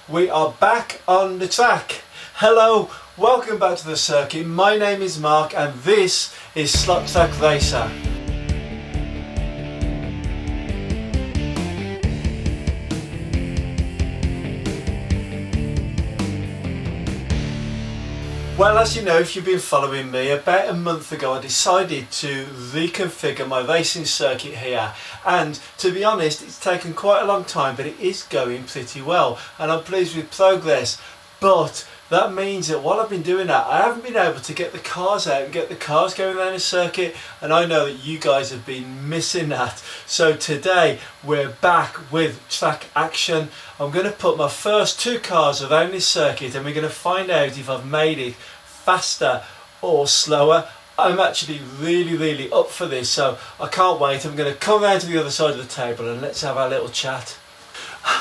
We are back on the track. Hello, welcome back to the circuit. My name is Mark and this is Slot Track Racer. Well, as you know, if you've been following me, about a month ago I decided to reconfigure my racing circuit here, and to be honest it's taken quite a long time, but it is going pretty well and I'm pleased with progress. But that means that while I've been doing that, I haven't been able to get the cars out and get the cars going around the circuit, and I know that you guys have been missing that. So today we're back with track action. I'm going to put my first two cars around this circuit and we're going to find out if I've made it faster or slower. I'm actually really up for this, so I can't wait. I'm going to come round to the other side of the table and let's have our little chat.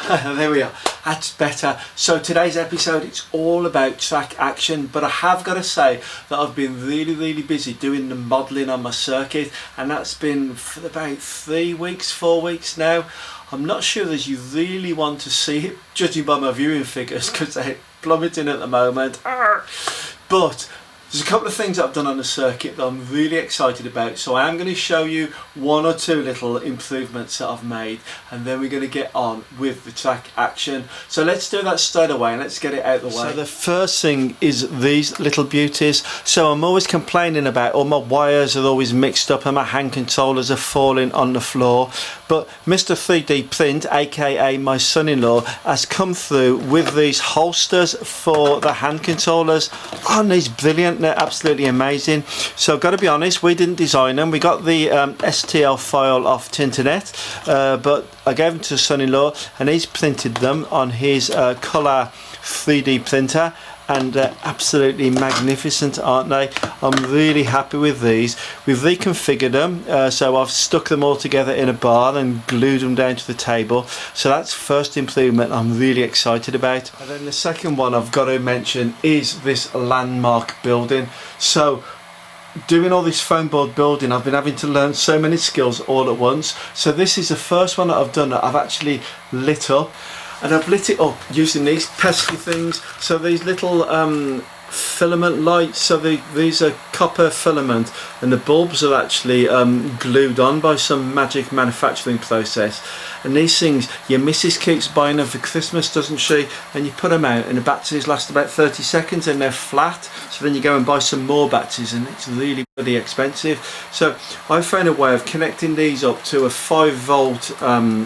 There we are, that's better. So today's episode, it's all about track action, but I have got to say that I've been really busy doing the modelling on my circuit, and that's been for about 3 weeks, 4 weeks now. I'm not sure that you really want to see it, judging by my viewing figures, because they're plummeting at the moment. But there's a couple of things that I've done on the circuit that I'm really excited about, so I am going to show you one or two little improvements that I've made, and then we're going to get on with the track action. So let's do that straight away and let's get it out of the way. So the first thing is these little beauties. So I'm always complaining about all my wires are always mixed up and my hand controllers are falling on the floor, but Mr. 3D Print, aka my son-in-law, has come through with these holsters for the hand controllers. Aren't these brilliant? They're absolutely amazing. So I've got to be honest, we didn't design them. We got the STL file off Tinternet, but I gave them to the son-in-law and he's printed them on his colour 3D printer, and they're absolutely magnificent, aren't they? I'm really happy with these. We've reconfigured them, so I've stuck them all together in a bar and glued them down to the table. So that's first improvement I'm really excited about. And then the second one I've got to mention is this landmark building. So doing all this foam board building, I've been having to learn so many skills all at once. So this is the first one that I've done that I've actually lit up. And I've lit it up using these pesky things. So these little filament lights, so these are copper filament, and the bulbs are actually glued on by some magic manufacturing process. And these things, your missus keeps buying them for Christmas, doesn't she? And you put them out and the batteries last about 30 seconds and they're flat, so then you go and buy some more batteries and it's really expensive. So I found a way of connecting these up to a 5-volt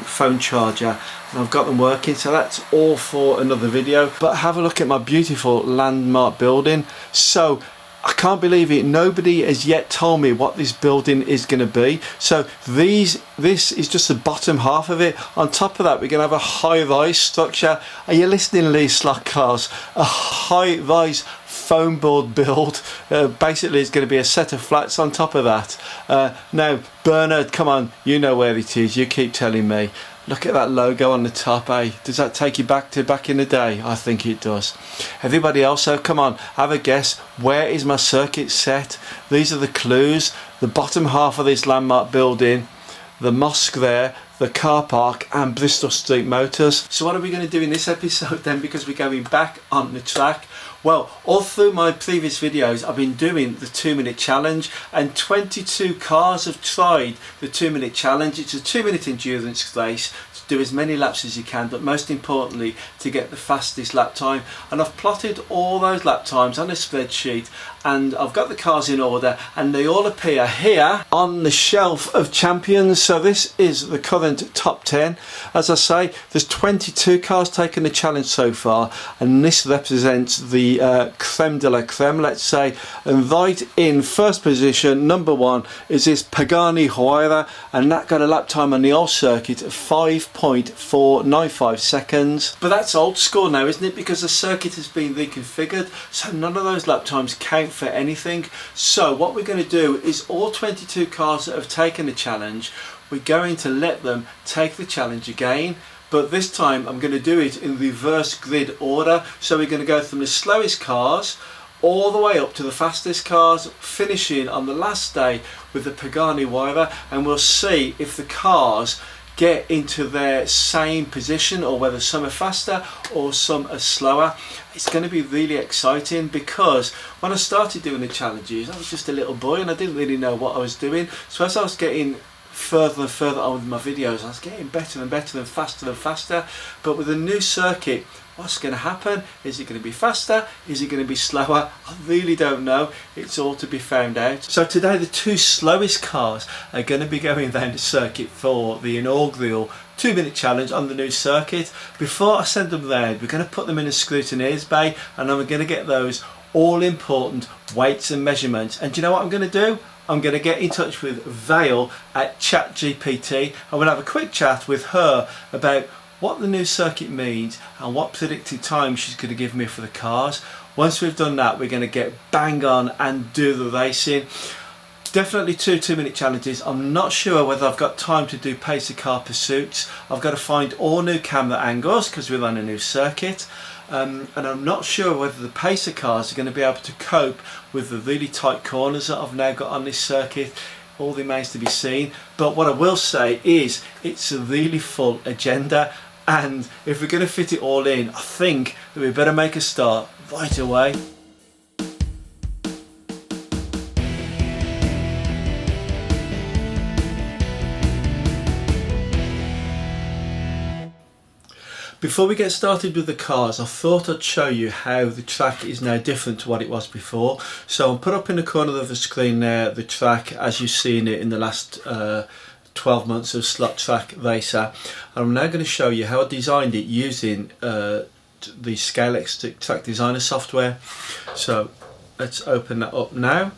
phone charger, and I've got them working, so that's all for another video. But have a look at my beautiful landmark building. So I can't believe it, nobody has yet told me what this building is going to be. So this is just the bottom half of it. On top of that we're going to have a high-rise structure. Are you listening, Lee Slot Cars? A high-rise foam board build. Basically it's going to be a set of flats on top of that. Now Bernard, come on, you know where it is, you keep telling me. Look at that logo on the top, eh? Does that take you back to back in the day? I think it does. Everybody else, so come on, have a guess. Where is my circuit set? These are the clues. The bottom half of this landmark building, the mosque there, the car park, and Bristol Street Motors. So what are we going to do in this episode then, because we're going back on the track? Well, all through my previous videos I've been doing the 2-minute challenge, and 22 cars have tried the 2-minute challenge. It's a 2-minute endurance race to do as many laps as you can, but most importantly to get the fastest lap time. And I've plotted all those lap times on a spreadsheet, and I've got the cars in order and they all appear here on the shelf of champions. So this is the current top 10. As I say, there's 22 cars taking the challenge so far, and this represents the creme de la creme, let's say. And right in first position, number 1, is this Pagani Huayra, and that got a lap time on the old circuit of 5.495 seconds. But that's old school now, isn't it? Because the circuit has been reconfigured, so none of those lap times count for anything. So what we're going to do is all 22 cars that have taken the challenge, we're going to let them take the challenge again, but this time I'm going to do it in reverse grid order. So we're going to go from the slowest cars all the way up to the fastest cars, finishing on the last day with the Pagani Huayra, and we'll see if the cars get into their same position, or whether some are faster or some are slower. It's going to be really exciting, because when I started doing the challenges, I was just a little boy and I didn't really know what I was doing. So as I was getting further and further on with my videos, I was getting better and better and faster. But with a new circuit, what's going to happen? Is it going to be faster? Is it going to be slower? I really don't know. It's all to be found out. So today the two slowest cars are going to be going down the circuit for the inaugural 2-minute challenge on the new circuit. Before I send them there, we're going to put them in a Scrutineer's bay, and then we're going to get those all important weights and measurements. And do you know what I'm going to do? I'm going to get in touch with Vale at ChatGPT. I'm going to have a quick chat with her about what the new circuit means and what predicted time she's going to give me for the cars. Once we've done that, we're going to get bang on and do the racing. Definitely 2-minute challenges. I'm not sure whether I've got time to do pacer car pursuits. I've got to find all new camera angles because we're on a new circuit. And I'm not sure whether the pacer cars are going to be able to cope with the really tight corners that I've now got on this circuit. All remains to be seen. But what I will say is it's a really full agenda, and if we're going to fit it all in, I think that we better make a start right away. Before we get started with the cars, I thought I'd show you how the track is now different to what it was before. So I'll put up in the corner of the screen there the track as you've seen it in the last 12 months of Slot Track Racer. And I'm now going to show you how I designed it using the Scalextric Track Designer software. So let's open that up now.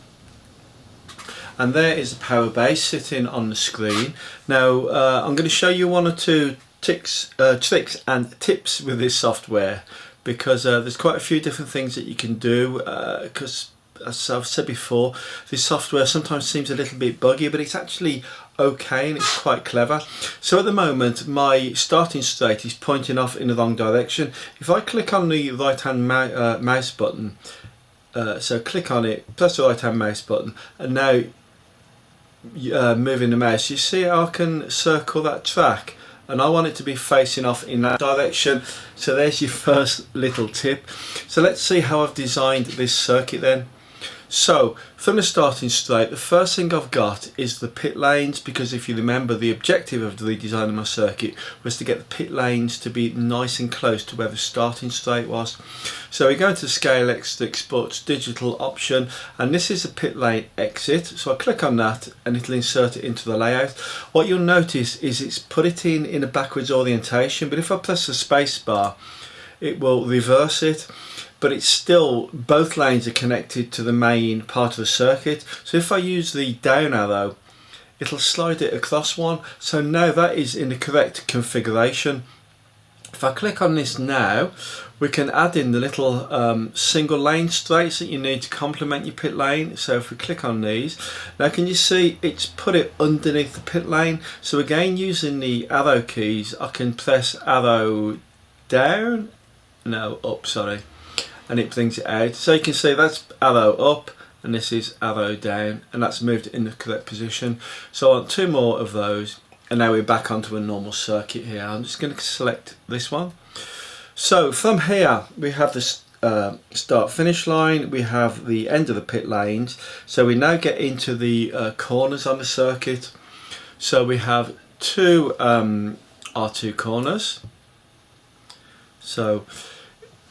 And there is the power base sitting on the screen. Now I'm going to show you one or two tricks and tips with this software, because there's quite a few different things that you can do, because as I've said before, this software sometimes seems a little bit buggy, but it's actually okay and it's quite clever. So at the moment my starting straight is pointing off in the wrong direction. If I click on the right hand mouse button, so click on it, press the right hand mouse button, and now moving the mouse, you see how I can circle that track, and I want it to be facing off in that direction. So there's your first little tip. So let's see how I've designed this circuit then. So from the starting straight, the first thing I've got is the pit lanes, because if you remember, the objective of the redesign of my circuit was to get the pit lanes to be nice and close to where the starting straight was. So we go into the Scalextric Sports Digital option, and this is a pit lane exit. So I click on that and it'll insert it into the layout. What you'll notice is it's put it in a backwards orientation, but if I press the space bar, it will reverse it. But it's still, both lanes are connected to the main part of the circuit. So if I use the down arrow, it'll slide it across one. So now that is in the correct configuration. If I click on this now, we can add in the little single lane straights that you need to complement your pit lane. So if we click on these, now can you see it's put it underneath the pit lane. So again, using the arrow keys, I can press arrow down, no, up, sorry, and it brings it out. So you can see that's arrow up and this is arrow down, and that's moved it in the correct position. So I want two more of those, and now we're back onto a normal circuit here. I'm just going to select this one. So from here we have this start finish line, we have the end of the pit lanes. So we now get into the corners on the circuit. So we have two R2 corners. So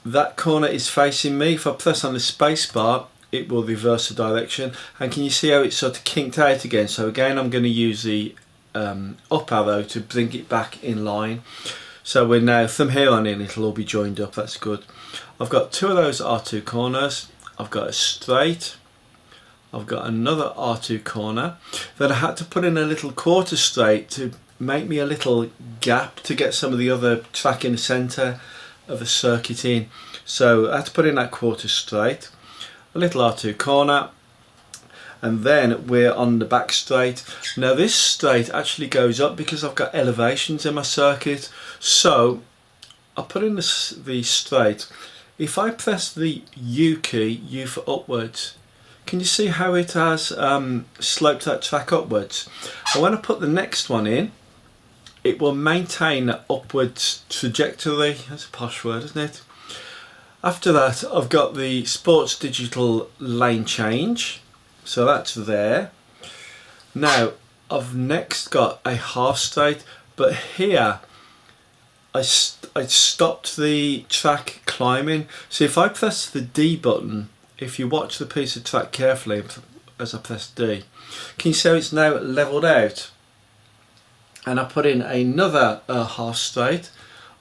that corner is facing me. If I press on the space bar, it will reverse the direction, and can you see how it's sort of kinked out again? So again, I'm going to use the up arrow to bring it back in line. So we're now, from here on in, it'll all be joined up. That's good. I've got two of those R2 corners. I've got a straight, I've got another R2 corner. Then I had to put in a little quarter straight to make me a little gap to get some of the other track in the centre of the circuit in. So I had to put in that quarter straight, a little R2 corner, and then we're on the back straight. Now this straight actually goes up because I've got elevations in my circuit. So I put in the straight. If I press the U key, U for upwards, can you see how it has sloped that track upwards? And when I put the next one in, it will maintain that upwards trajectory. That's a posh word, isn't it? After that, I've got the sports digital lane change, so that's there. Now I've next got a half straight, but here I stopped the track climbing. So if I press the D button, if you watch the piece of track carefully as I press D, can you see it's now levelled out? And I put in another half straight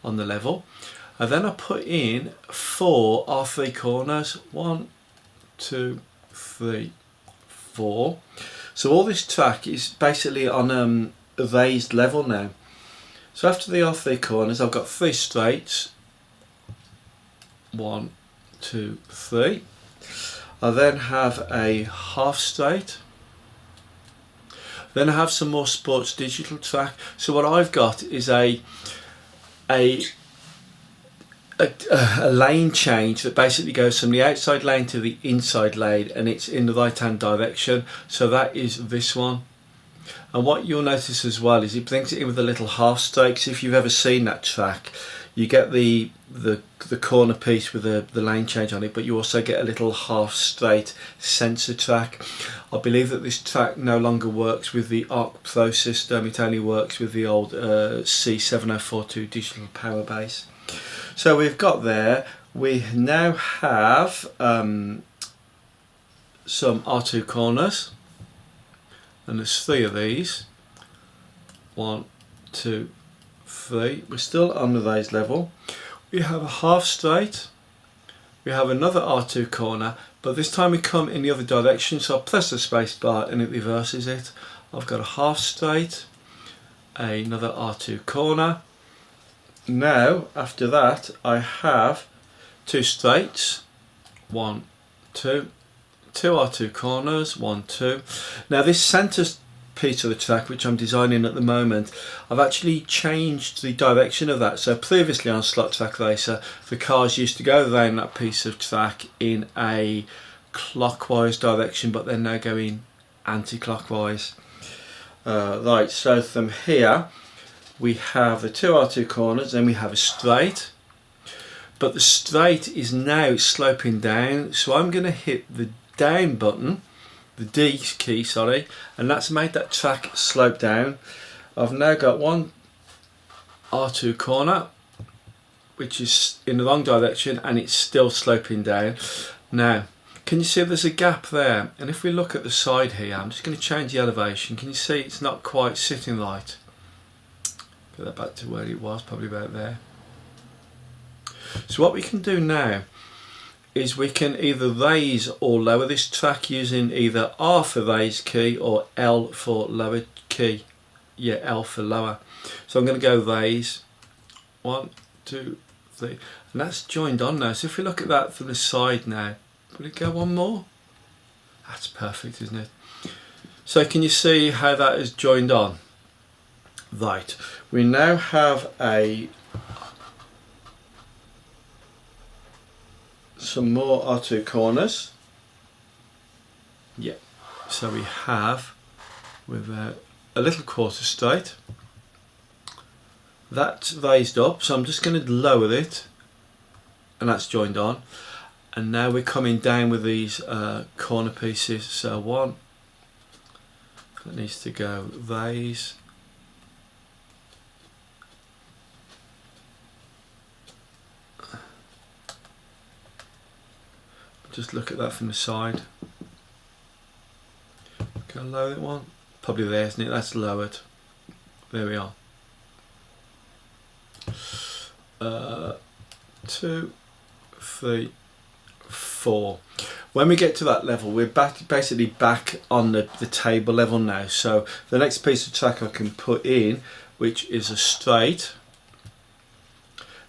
on the level, and then I put in 4 R3 corners, 1, 2, 3, 4. So all this track is basically on a raised level now. So after the R3 corners, I've got 3 straights, 1, 2, 3. I then have a half straight. Then I have some more sports digital track. So what I've got is a lane change that basically goes from the outside lane to the inside lane, and it's in the right hand direction. So that is this one. And what you'll notice as well is it brings it in with a little half straight. So if you've ever seen that track, you get the corner piece with the lane change on it, but you also get a little half straight sensor track. I believe that this track no longer works with the Arc Pro system, it only works with the old C7042 digital power base. So we've got there, we now have some R2 corners, and there's 3 of these. 1, 2, 3. We're still on the raised level. We have a half straight. We have another R2 corner, but this time we come in the other direction, so I'll press the space bar and it reverses it. I've got a half straight, another R2 corner. Now after that I have 2 straights, 1, 2, 2 R2 corners, 1, 2. Now this centre piece of the track, which I'm designing at the moment, I've actually changed the direction of that. So previously on Slot Track Racer, the cars used to go around that piece of track in a clockwise direction, but they're now going anti-clockwise. Right, so from here we have the 2 R2 corners, then we have a straight, but the straight is now sloping down, so I'm going to hit the down button, the D key, sorry, and that's made that track slope down. I've now got 1 R2 corner which is in the wrong direction, and it's still sloping down. Now can you see there's a gap there? And if we look at the side here, I'm just going to change the elevation. Can you see it's not quite sitting right? Get that back to where it was, probably about there. So what we can do now is we can either raise or lower this track using either R for raise key or L for lower key. Yeah, L for lower. So I'm going to go raise. 1, 2, 3. And that's joined on now. So if we look at that from the side now, will it go one more? That's perfect, isn't it? So can you see how that is joined on? Right. We now have some more R2 corners. Yeah. So we have with a little quarter straight. That's raised up, so I'm just going to lower it, and that's joined on. And now we're coming down with these corner pieces. So 1, that needs to go raise. Just look at that from the side. Can I lower it one? Probably there, isn't it? That's lowered. There we are. 2, 3, 4. When we get to that level, we're basically back on the table level now. So the next piece of track I can put in, which is a straight,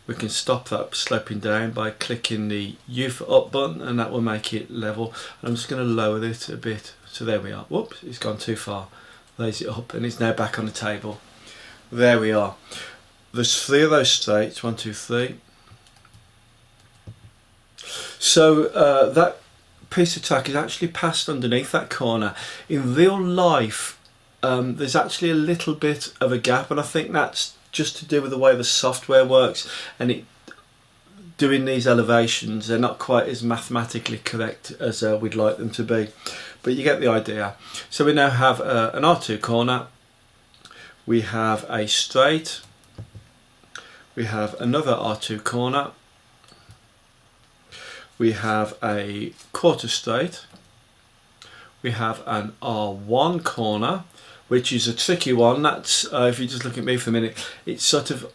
we can stop that sloping down by clicking the U for up button, and that will make it level. And I'm just going to lower it a bit. So there we are. Whoops, it's gone too far. Raise it up, and it's now back on the table. There we are. There's 3 of those straights. 1, 2, 3. So that piece of track is actually passed underneath that corner. In real life, there's actually a little bit of a gap, and I think that's just to do with the way the software works, and doing these elevations, they're not quite as mathematically correct as we'd like them to be, but you get the idea. So we now have an R2 corner, we have a straight, we have another R2 corner, we have a quarter straight, we have an R1 corner, which is a tricky one. That's if you just look at me for a minute, it's sort of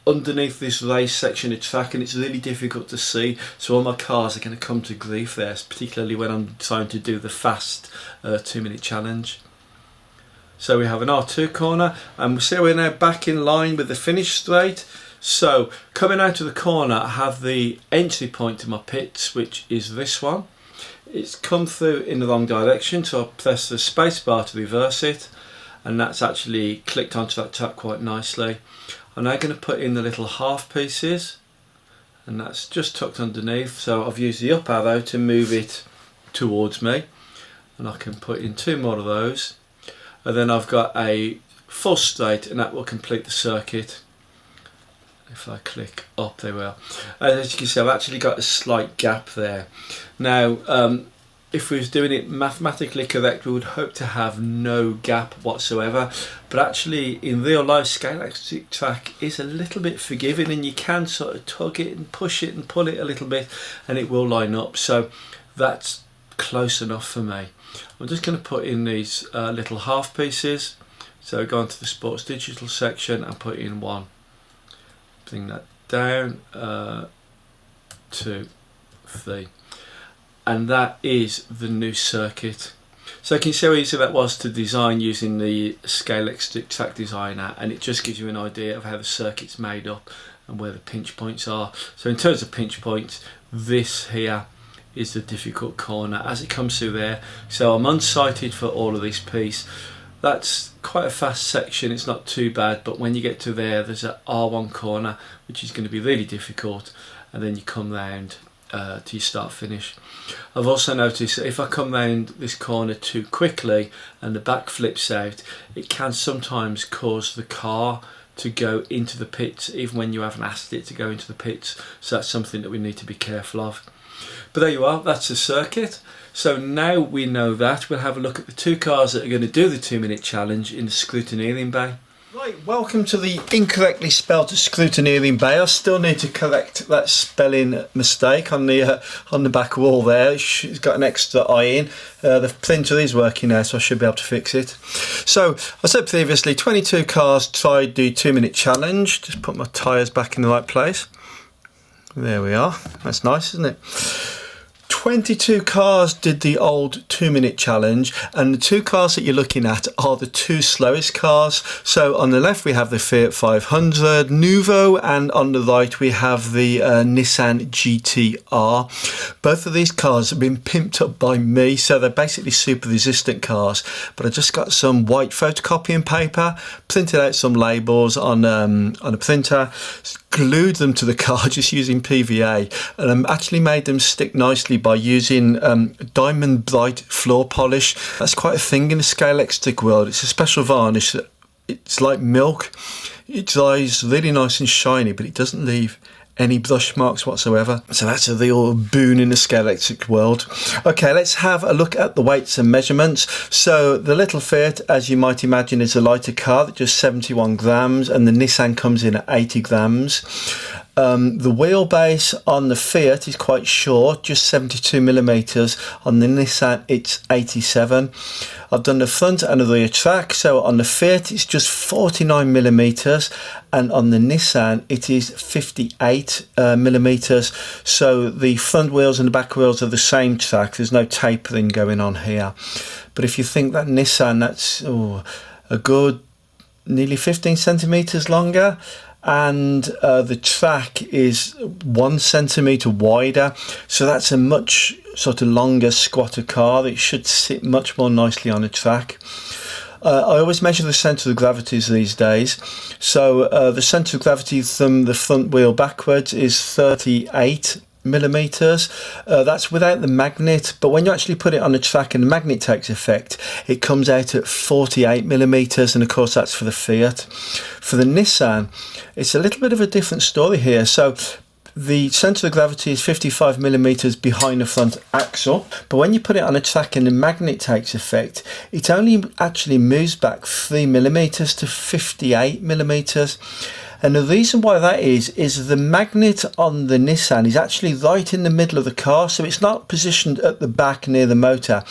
underneath this raised section of track, and it's really difficult to see, so all my cars are going to come to grief there, particularly when I'm trying to do the fast 2-minute challenge. So we have an R2 corner, and we see we're now back in line with the finish straight. So coming out of the corner, I have the entry point to my pits, which is this one. It's come through in the wrong direction, so I press the space bar to reverse it, and that's actually clicked onto that track quite nicely. I'm now going to put in the little half pieces, and that's just tucked underneath, so I've used the up arrow to move it towards me, and I can put in 2 more of those, and then I've got a full straight, and that will complete the circuit. If I click up, there we are. As you can see, I've actually got a slight gap there. Now if we was doing it mathematically correct, we would hope to have no gap whatsoever, but actually in real life, Scalextric Track is a little bit forgiving, and you can sort of tug it and push it and pull it a little bit, and it will line up. So that's close enough for me. I'm just going to put in these little half pieces. So go into the sports digital section and put in 1. Bring that down, 2, 3. And that is the new circuit. So you can see how easy that was to design using the Scalextric Track Designer, and it just gives you an idea of how the circuit's made up and where the pinch points are. So in terms of pinch points, this here is the difficult corner as it comes through there. So I'm unsighted for all of this piece. That's quite a fast section, it's not too bad, but when you get to there's an R1 corner which is going to be really difficult, and then you come round to your start finish. I've also noticed that if I come round this corner too quickly and the back flips out, it can sometimes cause the car to go into the pits even when you haven't asked it to go into the pits, so that's something that we need to be careful of. But there you are, that's the circuit. So now we know that, we'll have a look at the 2 cars that are going to do the 2-minute challenge in the Scrutineering bay. Right, welcome to the incorrectly spelled Scrutineering bay. I still need to correct that spelling mistake on the back wall there. It's got an extra I in. The printer is working now, so I should be able to fix it. So I said previously, 22 cars tried the 2-minute challenge. Just put my tyres back in the right place. There we are. That's nice, isn't it? 22 cars did the old 2-minute challenge, and the 2 cars that you're looking at are the 2 slowest cars. So on the left we have the Fiat 500 Nuvo, and on the right we have the Nissan GTR. Both of these cars have been pimped up by me, so they're basically super resistant cars, but I just got some white photocopying paper, printed out some labels on a printer, glued them to the car just using PVA, and I actually made them stick nicely by using diamond bright floor polish. That's quite a thing in the Scalextric world. It's a special varnish that it's like milk. It dries really nice and shiny, but it doesn't leave any brush marks whatsoever. So that's a real boon in the Scalextric world. Okay, let's have a look at the weights and measurements. So the little Fiat, as you might imagine, is a lighter car, just 71 grams, and the Nissan comes in at 80 grams. The wheelbase on the Fiat is quite short, just 72 millimeters. On the Nissan, it's 87. I've done the front and the rear track. So on the Fiat, it's just 49 millimeters, and on the Nissan, it is 58 millimeters. So the front wheels and the back wheels are the same track. There's no tapering going on here. But if you think that Nissan, that's a good nearly 15 centimeters longer. And the track is 1 centimetre wider, so that's a much sort of longer, squatter car. It should sit much more nicely on a track. I always measure the centre of gravities these days. So the centre of gravity from the front wheel backwards is 38 millimeters. That's without the magnet, but when you actually put it on the track and the magnet takes effect, it comes out at 48 millimeters, and of course that's for the Fiat. For the Nissan, it's a little bit of a different story here. So the centre of gravity is 55 millimeters behind the front axle, but when you put it on a track and the magnet takes effect, it only actually moves back 3 millimeters to 58 millimeters. And the reason why that is the magnet on the Nissan is actually right in the middle of the car, so it's not positioned at the back near the motor,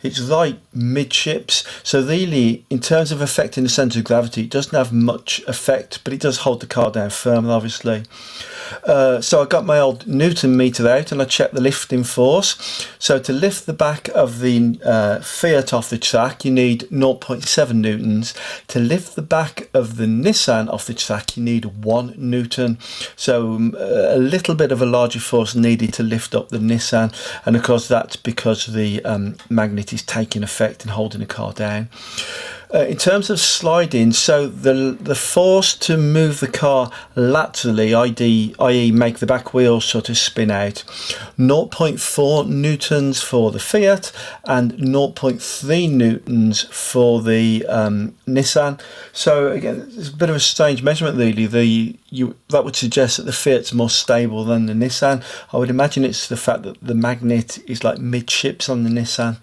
it's right midships. So really, in terms of affecting the centre of gravity, it doesn't have much effect, but it does hold the car down firmer, obviously. So I got my old Newton meter out and I checked the lifting force. So to lift the back of the Fiat off the track, you need 0.7 newtons. To lift the back of the Nissan off the track, you need 1 newton. So a little bit of a larger force needed to lift up the Nissan, and of course that's because the magnet is taking effect and holding the car down. In terms of sliding, so the force to move the car laterally, i.e. make the back wheels sort of spin out, 0.4 newtons for the Fiat and 0.3 newtons for the Nissan. So again, it's a bit of a strange measurement really. That would suggest that the Fiat's more stable than the Nissan. I would imagine it's the fact that the magnet is like midships on the Nissan.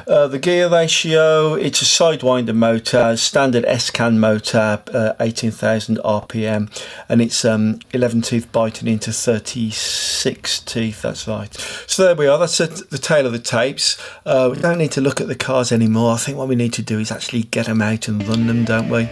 The gear ratio, it's a sidewinder motor, standard S-can motor, 18,000 RPM, and it's 11 teeth biting into 36 teeth, that's right. So there we are, that's the tale of the tapes. We don't need to look at the cars anymore. I think what we need to do is actually get them out and run them, don't we?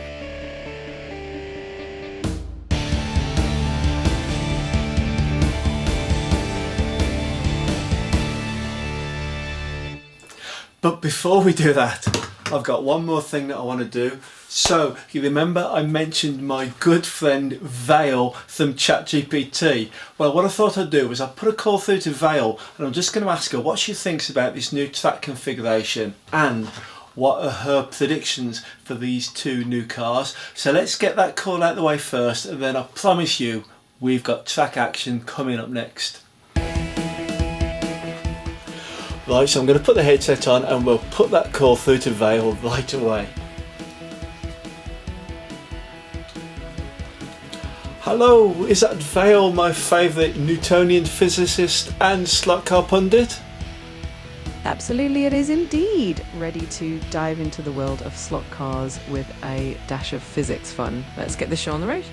But before we do that, I've got one more thing that I want to do. So, you remember I mentioned my good friend Vale from ChatGPT? Well, what I thought I'd do was I'd put a call through to Vale and I'm just going to ask her what she thinks about this new track configuration and what are her predictions for these two new cars. So let's get that call out the way first, and then I promise you we've got track action coming up next. Right, so I'm going to put the headset on and we'll put that call through to Vale right away. Hello, is that Vale, my favourite Newtonian physicist and slot car pundit? Absolutely, it is indeed. Ready to dive into the world of slot cars with a dash of physics fun. Let's get this show on the road.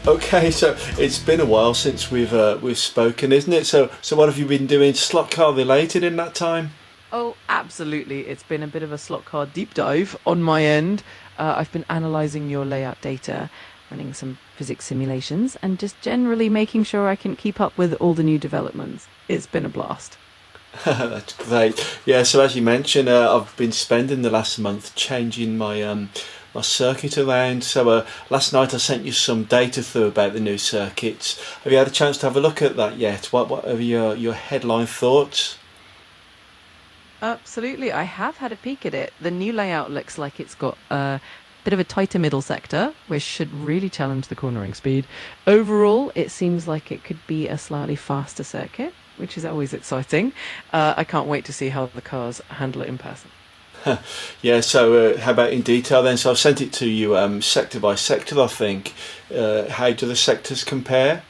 Okay, so it's been a while since we've spoken, isn't it? So what have you been doing slot car related in that time? Oh, absolutely. It's been a bit of a slot car deep dive on my end. I've been analysing your layout data, running some physics simulations, and just generally making sure I can keep up with all the new developments. It's been a blast. That's great. Yeah, so as you mentioned, I've been spending the last month changing my circuit around. So last night I sent you some data through about the new circuits. Have you had a chance to have a look at that yet? What are your headline thoughts? Absolutely, I have had a peek at it. The new layout looks like it's got a bit of a tighter middle sector, which should really challenge the cornering speed. Overall, it seems like it could be a slightly faster circuit, which is always exciting. I can't wait to see how the cars handle it in person. Yeah, so how about in detail then? So I've sent it to you sector by sector, I think. How do the sectors compare?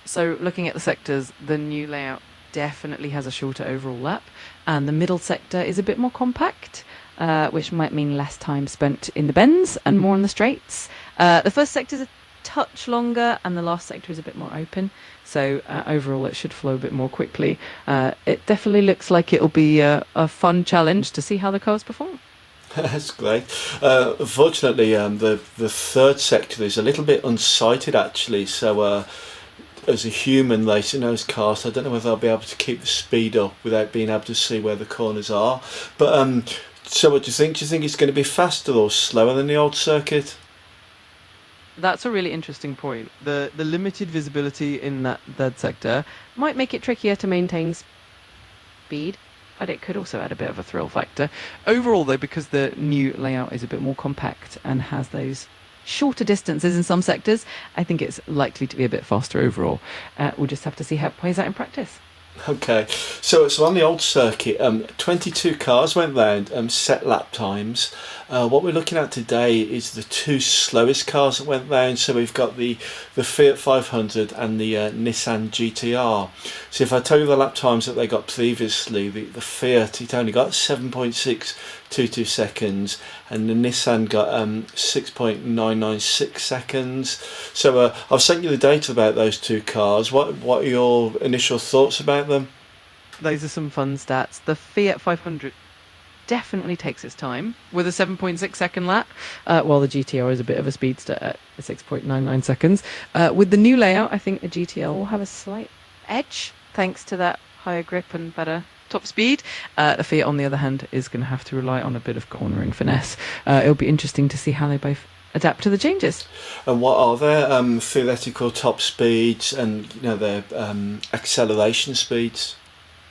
So looking at the sectors, the new layout definitely has a shorter overall lap, and the middle sector is a bit more compact, which might mean less time spent in the bends and more on the straights. The first sector is a touch longer and the last sector is a bit more open, so overall it should flow a bit more quickly. It definitely looks like it'll be a fun challenge to see how the cars perform. That's great. Unfortunately, the third sector is a little bit unsighted actually, so as a human racing those cars, I don't know whether I'll be able to keep the speed up without being able to see where the corners are. But so what do you think? Do you think it's going to be faster or slower than the old circuit? That's a really interesting point. The limited visibility in that third sector might make it trickier to maintain speed, but it could also add a bit of a thrill factor. Overall, though, because the new layout is a bit more compact and has those shorter distances in some sectors, I think it's likely to be a bit faster overall. We'll just have to see how it plays out in practice. Okay, so on the old circuit, 22 cars went round, set lap times. What we're looking at today is the two slowest cars that went round. So we've got the Fiat 500 and the Nissan GTR. So if I tell you the lap times that they got previously, the Fiat, it only got 7.622 seconds, and the Nissan got 6.996 seconds. So I've sent you the data about those two cars. What are your initial thoughts about them? Those are some fun stats. The Fiat 500 definitely takes its time with a 7.6 second lap, while the GTR is a bit of a speedster at 6.99 seconds. With the new layout, I think the GTR will have a slight edge thanks to that higher grip and better top speed. The Fiat, on the other hand, is going to have to rely on a bit of cornering finesse. It'll be interesting to see how they both adapt to the changes. And what are their theoretical top speeds and their acceleration speeds?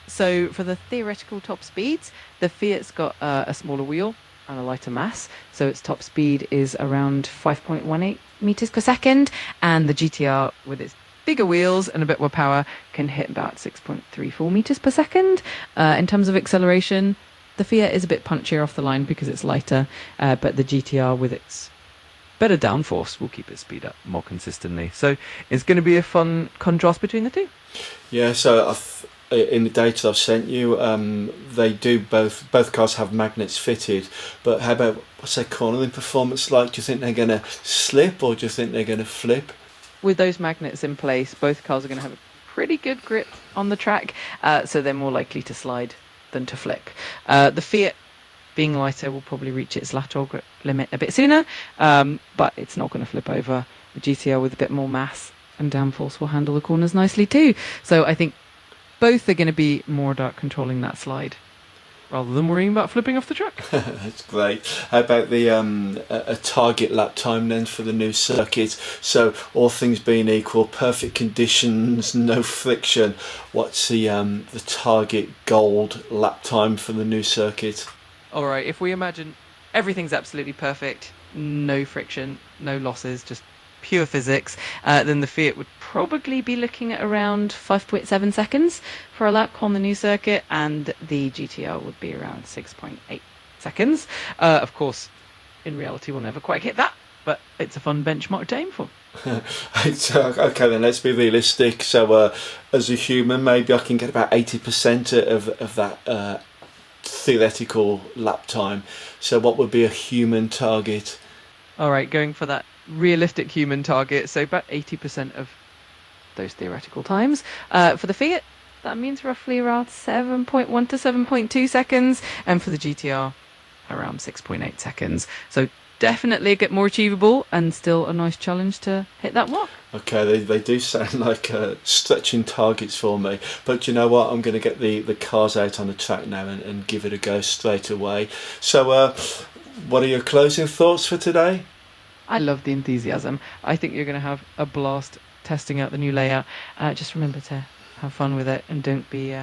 So for the theoretical top speeds, the Fiat's got a smaller wheel and a lighter mass, so its top speed is around 5.18 meters per second, and the GTR, with its bigger wheels and a bit more power, can hit about 6.34 meters per second. In terms of acceleration, the Fiat is a bit punchier off the line because it's lighter, but the GTR, with its better downforce, will keep its speed up more consistently. So it's going to be a fun contrast between the two. Yeah, so in the data I've sent you, they do both cars have magnets fitted, but how about, what's their cornering performance like? Do you think they're going to slip, or do you think they're going to flip? With those magnets in place, both cars are going to have a pretty good grip on the track, so they're more likely to slide than to flick. The Fiat, being lighter, will probably reach its lateral grip limit a bit sooner, but it's not going to flip over. The GTR, with a bit more mass and downforce, will handle the corners nicely too. So I think both are going to be more about controlling that slide rather than worrying about flipping off the track. That's great. How about the a target lap time then for the new circuit? So all things being equal, perfect conditions, no friction. What's the target gold lap time for the new circuit? All right, if we imagine everything's absolutely perfect, no friction, no losses, just pure physics, then the Fiat would probably be looking at around 5.7 seconds for a lap on the new circuit, and the GTR would be around 6.8 seconds. Of course, in reality, we'll never quite hit that, but it's a fun benchmark to aim for. Okay, then let's be realistic. So as a human, maybe I can get about 80% of that theoretical lap time. So what would be a human target? All right, going for that realistic human target, so about 80% of those theoretical times. For the Fiat, that means roughly around 7.1 to 7.2 seconds, and for the GTR, around 6.8 seconds. So definitely a bit more achievable, and still a nice challenge to hit that mark. Okay, they do sound like stretching targets for me, but you know what, I'm going to get the cars out on the track now and give it a go straight away. So what are your closing thoughts for today? I love the enthusiasm. I think you're going to have a blast testing out the new layout. Just remember to have fun with it and don't be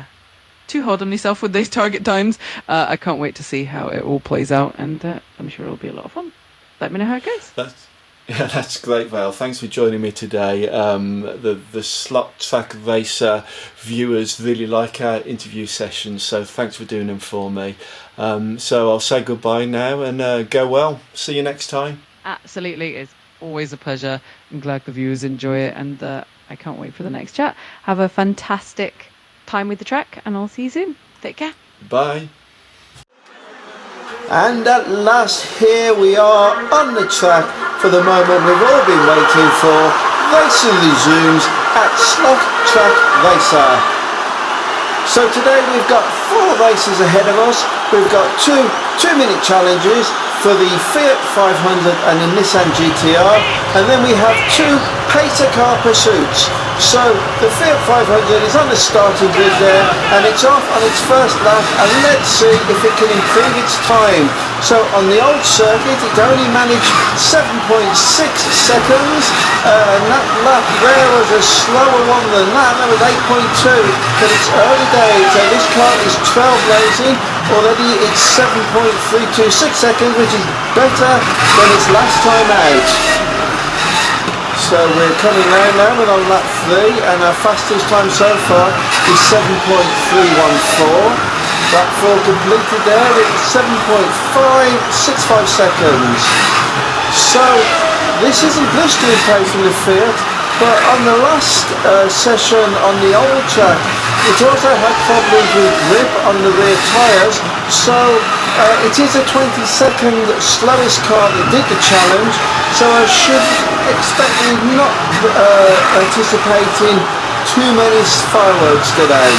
too hard on yourself with those target times. I can't wait to see how it all plays out, and I'm sure it'll be a lot of fun. Let me know how it goes. That's great, Vale. Thanks for joining me today. The Slot Track Racer viewers really like our interview sessions, so thanks for doing them for me. So I'll say goodbye now, and go well. See you next time. Absolutely, it's always a pleasure. I'm glad the viewers enjoy it, and I can't wait for the next chat. Have a fantastic time with the track, and I'll see you soon. Take care. Bye. And at last, here we are on the track for the moment we've all been waiting for. Racing resumes at Slot Track Racer. So today we've got 4 races ahead of us. We've got two 2-minute challenges for the Fiat 500 and the Nissan GTR, and then we have 2 pacer car pursuits. So the Fiat 500 is on the starting grid there, and it's off on its first lap, and let's see if it can improve its time. So on the old circuit it only managed 7.6 seconds, and that lap there was a slower one than that was 8.2, but it's early days, so this car is trailblazing. Already it's 7.326 seconds, which is better than its last time out. So we're coming round now, we're on lap 3, and our fastest time so far is 7.314. Lap 4 completed there, it's 7.565 seconds. So this isn't blistering pace from the Fiat, but on the last session on the old track, it also had problems with grip on the rear tyres, so it is a 20-second slowest car that did the challenge, so I should expect not anticipating too many fireworks today.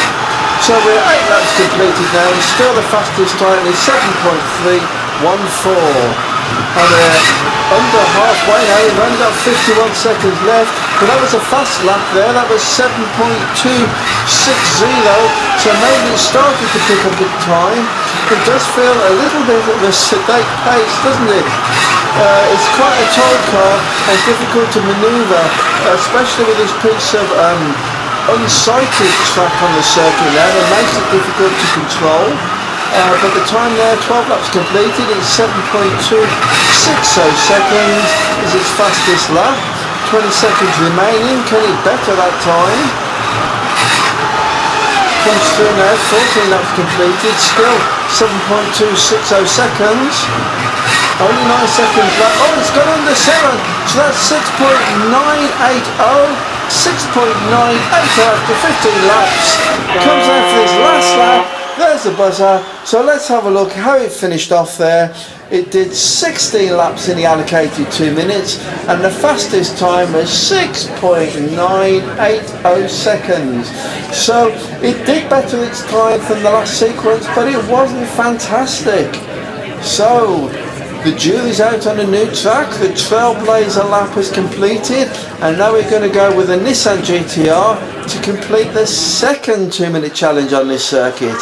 So we're 8 laps completed now, and still the fastest time is 7.314. And we're under halfway now, we've only got 51 seconds left, but that was a fast lap there, that was 7.260, so maybe it started to pick up its time. It does feel a little bit of a sedate pace, doesn't it? It's quite a tall car and difficult to manoeuvre, especially with this piece of unsighted track on the circuit now that makes it difficult to control. But the time there, 12 laps completed, is 7.260 seconds, is its fastest lap. 20 seconds remaining, can it better that time? Comes through now, 14 laps completed, still 7.260 seconds. Only 9 seconds left. Oh, it's gone under 7, so that's 6.980. 6.980 after 15 laps. Comes out for his last lap. There's the buzzer. So let's have a look how it finished off there. It did 16 laps in the allocated 2 minutes, and the fastest time was 6.980 seconds. So it did better its time from the last sequence, but it wasn't fantastic. So the jury's out on a new track. The Trailblazer lap is completed, and now we're going to go with a Nissan GTR to complete the second 2-minute challenge on this circuit.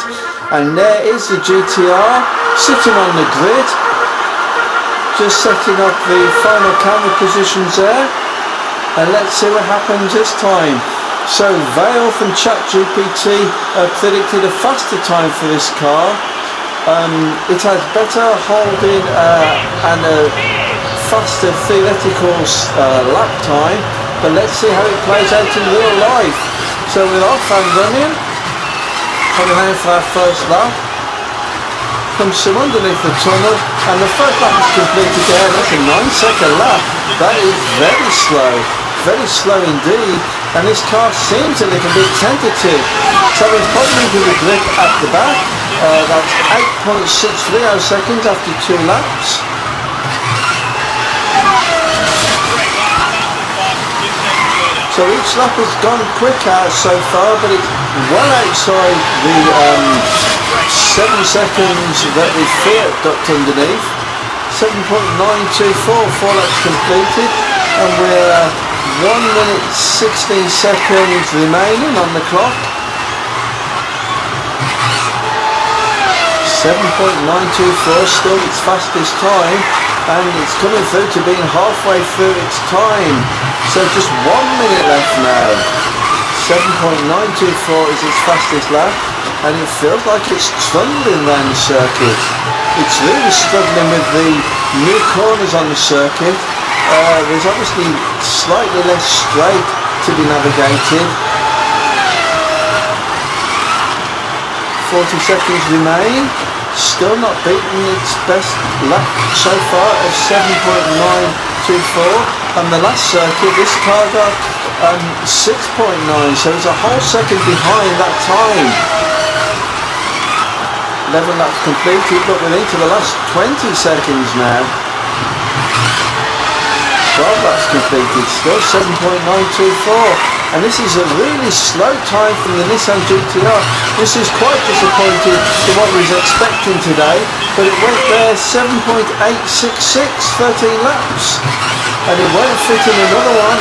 And there is the GTR sitting on the grid, just setting up the final camera positions there, and let's see what happens this time. So Vale from ChatGPT predicted a faster time for this car. It has better holding and a faster theoretical lap time, but let's see how it plays out in real life. So with our fan running, coming out for our first lap, comes from underneath the tunnel, and the first lap is completed there. That's a 9-second lap. That is very slow indeed, and this car seems a little bit tentative. So it's problems with the grip at the back. That's 8.630 seconds after 2 laps. So each lap has gone quicker so far, but it's well outside the 7 seconds that the Fiat ducked underneath. 7.924, 4 laps completed, and we're 1 minute 16 seconds remaining on the clock. 7.924, still its fastest time, and it's coming through to being halfway through its time. So just 1 minute left now. 7.924 is its fastest lap, and it feels like it's trundling around the circuit. It's really struggling with the new corners on the circuit. There's obviously slightly less straight to be navigated. 40 seconds remain. Still not beaten its best lap so far of 7.924. On the last circuit, this car got 6.9, so it's a whole second behind that time. 11 laps completed, but we're into the last 20 seconds now. 12 laps completed, still 7.924, and this is a really slow time from the Nissan GTR. This is quite disappointing to what we was expecting today, but it went there 7.866, 13 laps, and it won't fit in another one.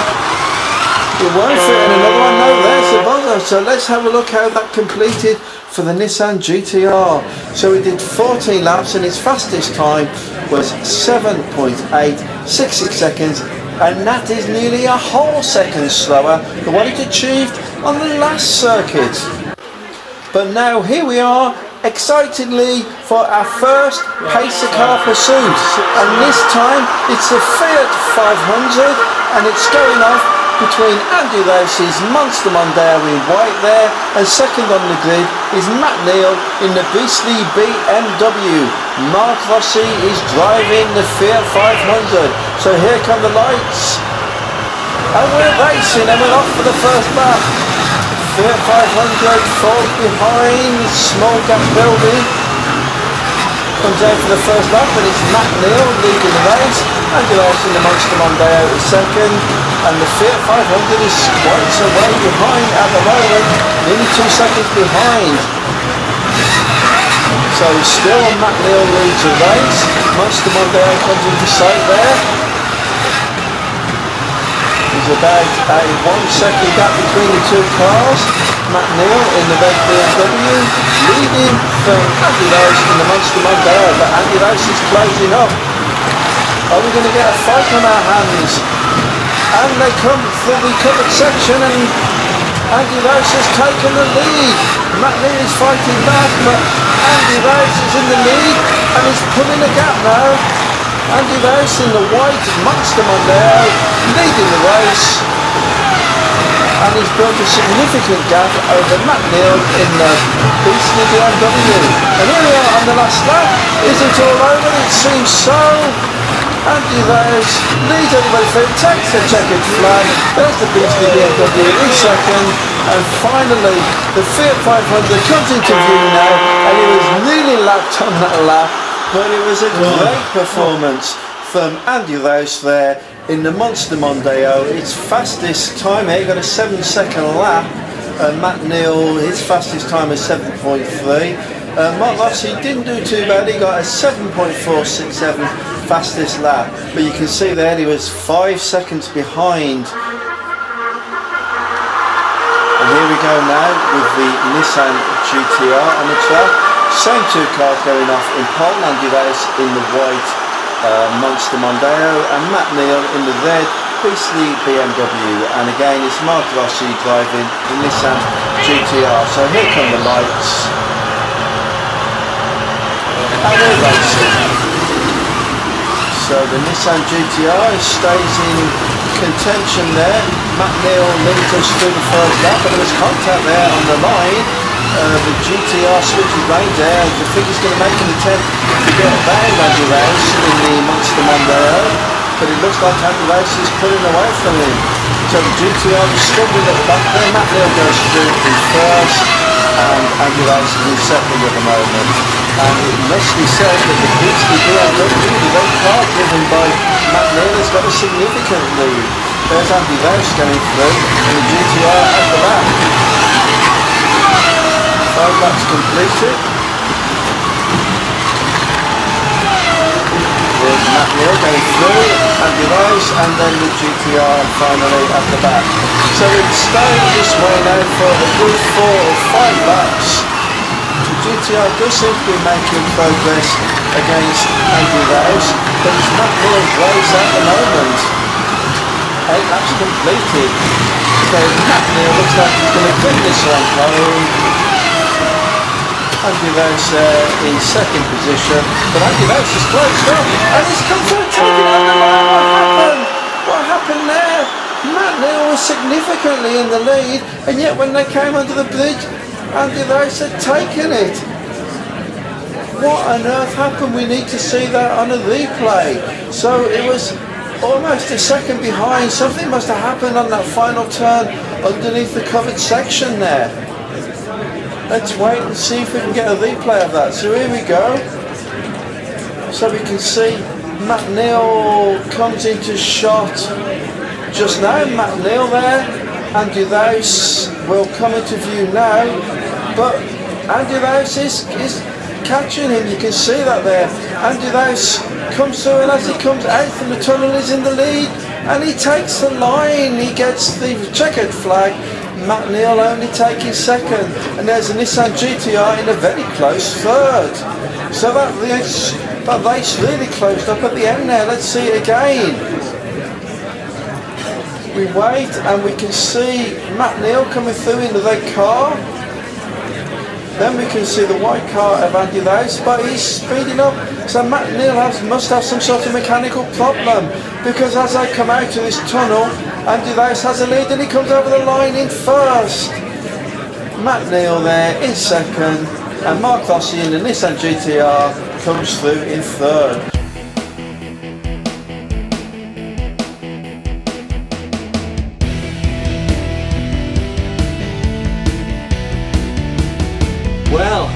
It won't fit in another one. No, there's the buzzer. So let's have a look how that completed for the Nissan GTR. So it did 14 laps and its fastest time was 7.866 seconds, and that is nearly a whole second slower than what it achieved on the last circuit. But now here we are, excitedly, for our first pacer car pursuit, and this time it's a Fiat 500, and it's going off between Andy Rose's Monster Mondeo in white there, and second on the grid is Matt Neal in the beastly BMW. Mark Rossi is driving the Fiat 500. So here come the lights, and we're racing, and we're off for the first lap. Fiat 500 falls behind, small gap building. Comes out for the first lap, and it's Matt Neal leading the race. Andy Rose in the Monster Mondeo is second, and the Fiat 500 is quite so way behind at the moment, nearly 2 seconds behind. So still Matt Neal leads the race. Monster Mondeo comes into sight there. There's about a 1 second gap between the two cars. Matt Neal in the red BMW leading from Andy Rose in the Monster Mondeo, but Andy Rose is closing up. Are we going to get a fight on our hands? And they come through the covered section, and Andy Rose has taken the lead. Matt Neal is fighting back, but Andy Rose is in the lead and is pulling a gap now. Andy Rose in the white Monster Mondeo leading the race, and he's built a significant gap over Matt Neal in the beastly BMW. And here we are on the last lap. Is it all over? It seems so. Andy Rose leads everybody through, takes the checkered flag. There's the beastly BMW in second, and finally the Fiat 500 comes into view now, and he was nearly lapped on that lap. But it was a great performance from Andy Rose there in the Monster Mondeo. Its fastest time here, got a 7-second lap. Matt Neal, his fastest time is 7.3. Mark Rossi didn't do too bad, he got a 7.467 fastest lap. But you can see there he was 5 seconds behind. And here we go now with the Nissan GTR on the track. Same two cars going off in pole, Andy Rose in the white Monster Mondeo and Matt Neal in the red beastly BMW. And again it's Mark Rossi driving the Nissan GTR. So here come the lights, and we're racing. So the Nissan GTR stays in contention there. Matt Neal leads us through the first lap, but there was contact there on the line. The GTR switches lanes there. I think he's going to make an attempt to get around Andy Rose in the Monster Mondeo, but it looks like Andy Rose is pulling away from him. So the GTR is struggling at the back there. Matt Neal goes through in first, and Andy Rose is in second at the moment. And it must be said that the beastly BMW, the red car driven by Matt Neal, has got a significant lead. There's Andy Rose going through, and the GTR at the back. 5 laps completed. There's Matt Neal going through, Andy Rose, and then the GTR finally at the back. So it's staying this way now for a good 4 or 5 laps. The GTR does seem to be making progress against Andy Rose, but it's Matt Neal's race at the moment. 8 laps completed. So Matt Neal looks like he's going to bring this one home. Andy Rose in second position, but Andy Rose is closed up, and he's come through and taken it on the line. What happened? What happened there? Matt Neal was significantly in the lead, and yet when they came under the bridge, Andy Rose had taken it. What on earth happened? We need to see that on a replay. So it was almost a second behind. Something must have happened on that final turn underneath the covered section there. Let's wait and see if we can get a replay of that. So here we go. So we can see Matt Neal comes into shot just now. Matt Neal there. Andy Rose will come into view now. But Andy Rose is catching him. You can see that there. Andy Rose comes through, and as he comes out from the tunnel, he's in the lead. and he takes the line, he gets the checkered flag. Matt Neal only taking second, and there's a Nissan GTR in a very close third. So that race really closed up at the end there. Let's see it again. We wait and we can see Matt Neal coming through in the red car. Then we can see the white car of Andy Rouse, but he's speeding up. So Matt Neal must have some sort of mechanical problem, because as I come out of this tunnel, Andy Rouse has a lead and he comes over the line in first. Matt Neal there in second, and Mark Rossi in the Nissan GTR comes through in third. Well,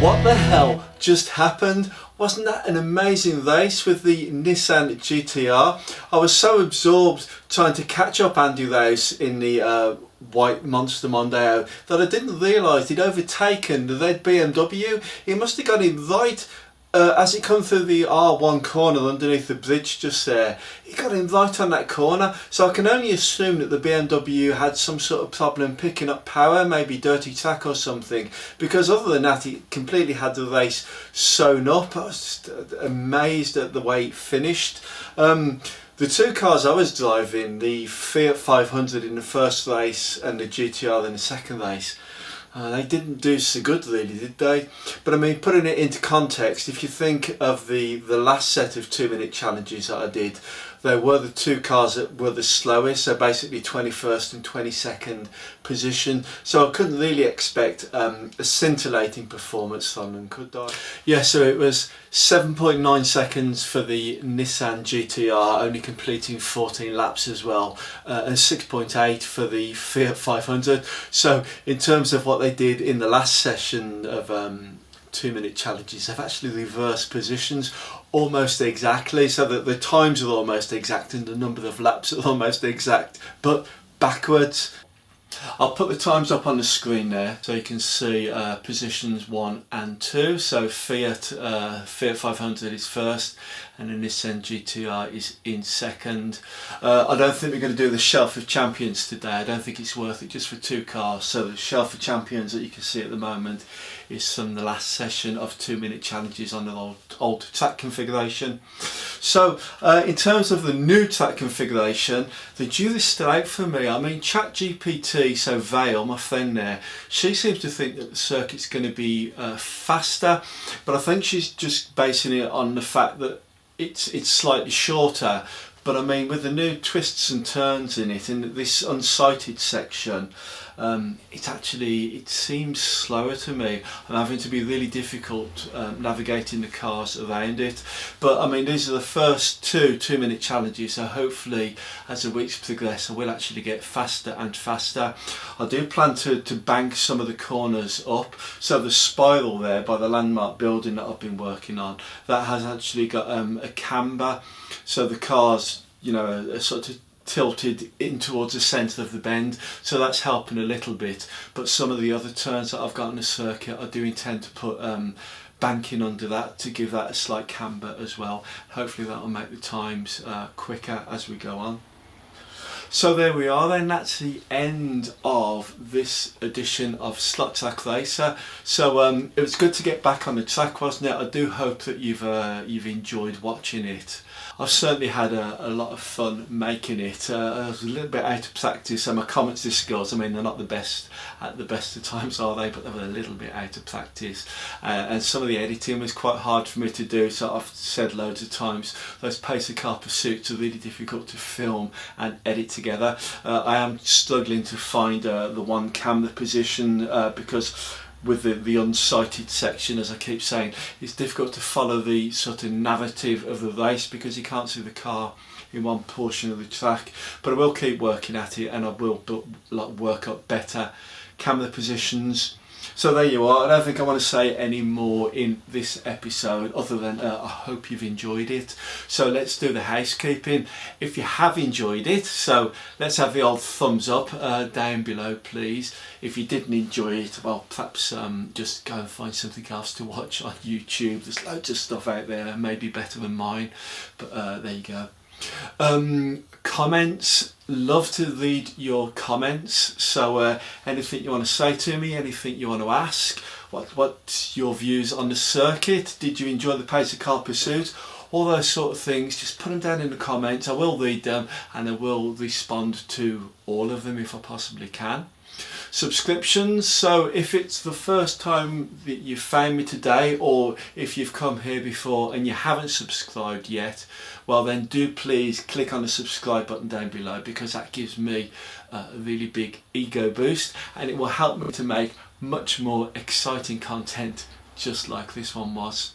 what the hell just happened? Wasn't that an amazing race with the Nissan GTR? I was so absorbed trying to catch up Andy Rouse in the white Monster Mondeo that I didn't realise he'd overtaken the red BMW. He must have got him right as he come through the R1 corner underneath the bridge just there. He got him right on that corner, so I can only assume that the BMW had some sort of problem picking up power, maybe dirty track or something, because other than that he completely had the race sewn up. I was just amazed at the way it finished. The two cars I was driving, the Fiat 500 in the first race and the GTR in the second race, they didn't do so good really, did they? But I mean, putting it into context, if you think of the last set of 2-minute challenges that I did, they were the two cars that were the slowest, so basically 21st and 22nd position. So I couldn't really expect a scintillating performance from them, could I? Yeah, so it was 7.9 seconds for the Nissan GTR, only completing 14 laps as well, and 6.8 for the Fiat 500. So in terms of what they did in the last session of 2-minute challenges, they've actually reversed positions almost exactly, so that the times are almost exact and the number of laps are almost exact, but backwards. I'll put the times up on the screen there so you can see positions 1 and 2. So Fiat 500 is first and the Nissan GTR is in second. I don't think we're going to do the Shelf of Champions today. I don't think it's worth it just for two cars. So the Shelf of Champions that you can see at the moment is from the last session of 2-minute challenges on the old track configuration. So in terms of the new track configuration, the jury's still out for me. I mean, ChatGPT, so Vale, my friend there, she seems to think that the circuit's going to be faster, but I think she's just basing it on the fact that it's slightly shorter. But I mean, with the new twists and turns in it, in this unsighted section, it seems slower to me. I'm having to be really difficult navigating the cars around it. But I mean, these are the first 2-minute challenges, so hopefully as the weeks progress I will actually get faster and faster. I do plan to bank some of the corners up, so the spiral there by the landmark building that I've been working on, that has actually got a camber, so the cars, you know, are sort of tilted in towards the centre of the bend, so that's helping a little bit. But some of the other turns that I've got on the circuit, I do intend to put banking under that to give that a slight camber as well. Hopefully that will make the times quicker as we go on. So there we are then, that's the end of this edition of Slot Track Racer. So it was good to get back on the track, wasn't it? I do hope that you've enjoyed watching it. I've certainly had a lot of fun making it. I was a little bit out of practice, so my commentating skills, I mean, they're not the best at the best of times, are they? But they were a little bit out of practice. And some of the editing was quite hard for me to do, so I've said loads of times, those pacer car pursuits are really difficult to film and edit together. I am struggling to find the one camera position because with the unsighted section, as I keep saying, it's difficult to follow the sort of narrative of the race because you can't see the car in one portion of the track. But I will keep working at it, and I will work up better camera positions. So there you are. I don't think I want to say any more in this episode other than I hope you've enjoyed it. So let's do the housekeeping. If you have enjoyed it, so let's have the old thumbs up down below, please. If you didn't enjoy it, well, perhaps just go and find something else to watch on YouTube. There's loads of stuff out there, maybe better than mine, but there you go. Comments, love to read your comments. So anything you want to say to me, anything you want to ask, what's your views on the circuit, did you enjoy the pace of car pursuit, all those sort of things, just put them down in the comments. I will read them and I will respond to all of them if I possibly can. Subscriptions, so if it's the first time that you've found me today, or if you've come here before and you haven't subscribed yet, well then do please click on the subscribe button down below, because that gives me a really big ego boost and it will help me to make much more exciting content just like this one was.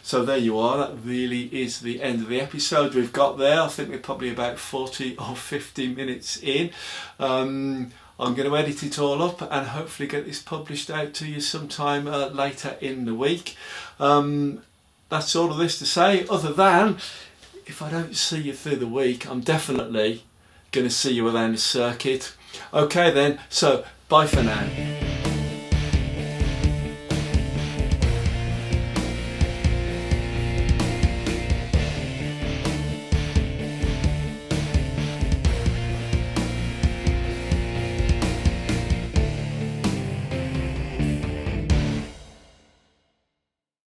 So there you are, that really is the end of the episode we've got there. I think we're probably about 40 or 50 minutes in. I'm going to edit it all up and hopefully get this published out to you sometime later in the week. That's all of this to say, other than if I don't see you through the week, I'm definitely going to see you around the circuit. Okay then, so bye for now.